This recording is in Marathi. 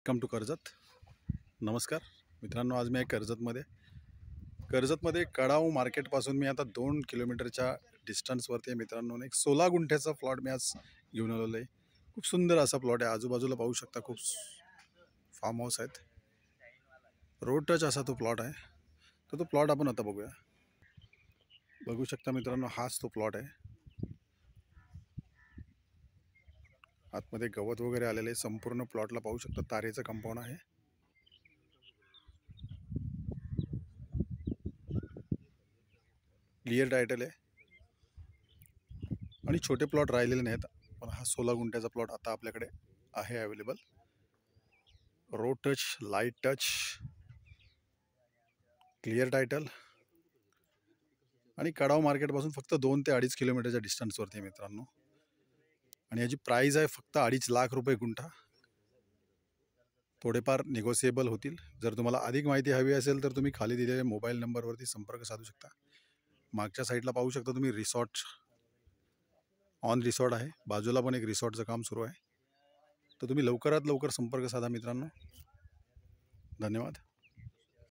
Welcome to Karjat. नमस्कार मित्रांनो, आज मी आहे कर्जतमध्ये कडाव मार्केटपासून मी आता 2 किलोमीटरच्या डिस्टन्सवरती आहे मित्रांनो. एक 16 गुंठ्याचा प्लॉट मी आज घेऊन आलेलो आहे. खूप सुंदर असा प्लॉट आहे. आजूबाजूला पाहू शकता, खूप फार्म हाऊस आहेत. रोड टच असा तो प्लॉट आहे. तर तो प्लॉट आपण आता बघूया. बघू शकता मित्रांनो, हाच तो प्लॉट आहे. आतमध्ये गवत वगैरे आलेलं आहे. संपूर्ण प्लॉटला पाहू शकता, तारेचं कंपाऊंड आहे. क्लिअर टायटल आहे आणि छोटे प्लॉट राहिलेले नाहीत. पण हा 16 गुंठ्याचा प्लॉट आता आपल्याकडे आहे available. Road touch, light touch, clear title आणि कडाव मार्केटपासून फक्त 2 ते 2.5 किलोमीटरच्या डिस्टन्सवरती आहे मित्रांनो. आणि याची प्राईज आहे फक्त 2.5 लाख रुपये गुंठा. थोडेफार निगोसिएबल होतील. जर तुम्हाला अधिक माहिती हवी असेल तर तुम्ही खाली दिलेल्या मोबाईल नंबरवरती संपर्क साधू शकता. मागच्या साईडला पाहू शकता तुम्ही, रिसॉर्ट आहे. बाजूला पण एक रिसॉर्टचं काम सुरू आहे. तर तुम्ही लवकरात लवकर संपर्क साधा मित्रांनो. धन्यवाद.